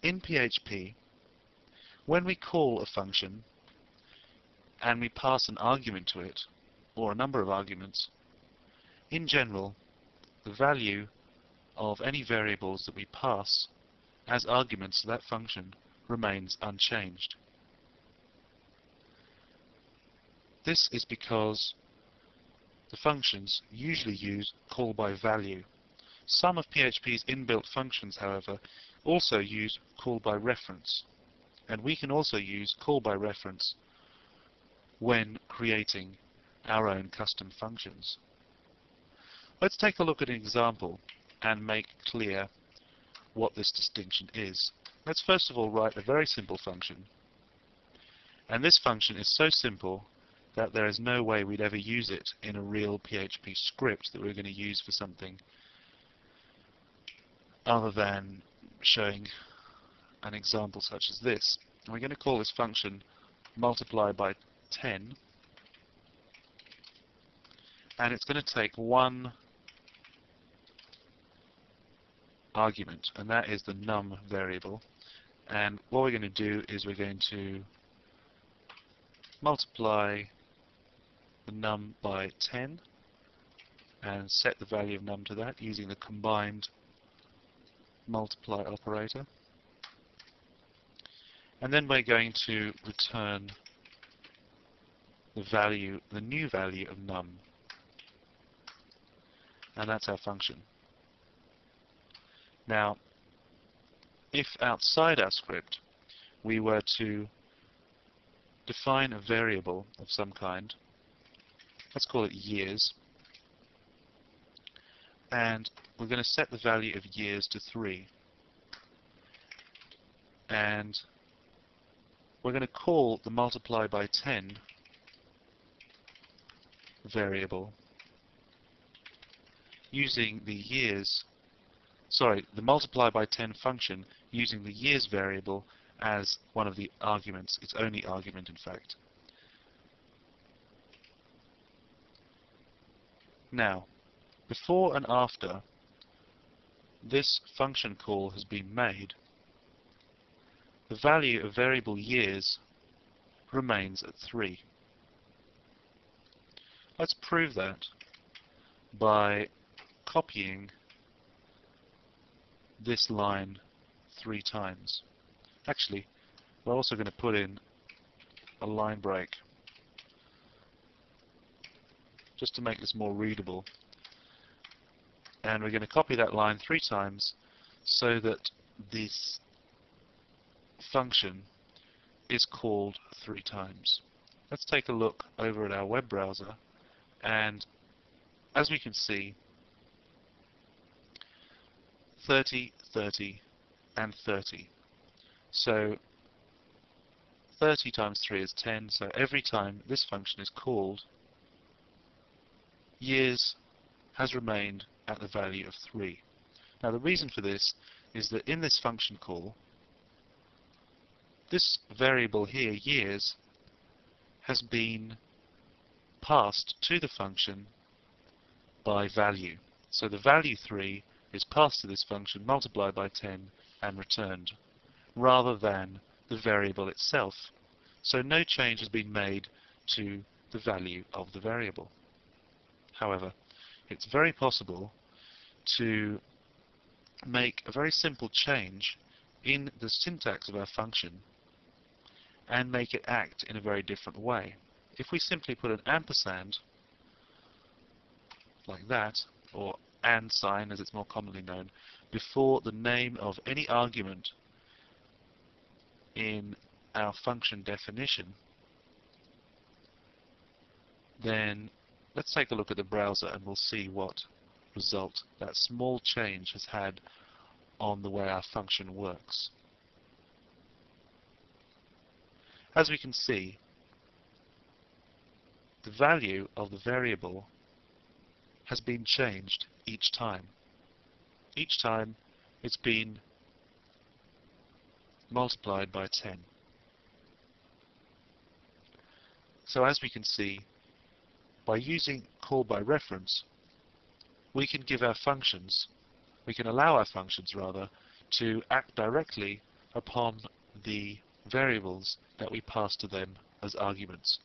in PHP, when we call a function and we pass an argument to it, or a number of arguments, in general, the value of any variables that we pass as arguments to that function remains unchanged. This is because the functions usually use call by value. Some of PHP's inbuilt functions, however, also use call by reference, and we can also use call by reference when creating our own custom functions. Let's take a look at an example and make clear what this distinction is. Let's first of all write a very simple function, and this function is so simple that there is no way we'd ever use it in a real PHP script that we're going to use for something other than showing an example such as this. And we're going to call this function multiply by 10, and it's going to take one argument, and that is the num variable. And what we're going to do is we're going to multiply the num by 10 and set the value of num to that using the combined multiply operator. And then we're going to return the new value of num. And that's our function. Now, if outside our script we were to define a variable of some kind, let's call it years, and we're going to set the value of years to 3, and we're going to call the multiply by 10 variable using the multiply by 10 function using the years variable as one of the arguments, its only argument in fact. Now, before and after this function call has been made, the value of variable years remains at 3. Let's prove that by copying this line 3 times. Actually, we're also going to put in a line break just to make this more readable. And we're going to copy that line 3 times so that this function is called 3 times. Let's take a look over at our web browser, and as we can see, 30, 30, and 30. So 30 times 3 is 10, so every time this function is called, years has remained at the value of 3. Now the reason for this is that in this function call, this variable here, years, has been passed to the function by value. So the value 3 is passed to this function, multiplied by 10, and returned, rather than the variable itself. So no change has been made to the value of the variable. However, it's very possible to make a very simple change in the syntax of our function and make it act in a very different way. If we simply put an ampersand like that, or and sign as it's more commonly known, before the name of any argument in our function definition, then let's take a look at the browser and we'll see what result that small change has had on the way our function works. As we can see, the value of the variable has been changed each time. Each time it's been multiplied by 10. So as we can see, by using call by reference, we can give our functions, we can allow our functions rather, to act directly upon the variables that we pass to them as arguments.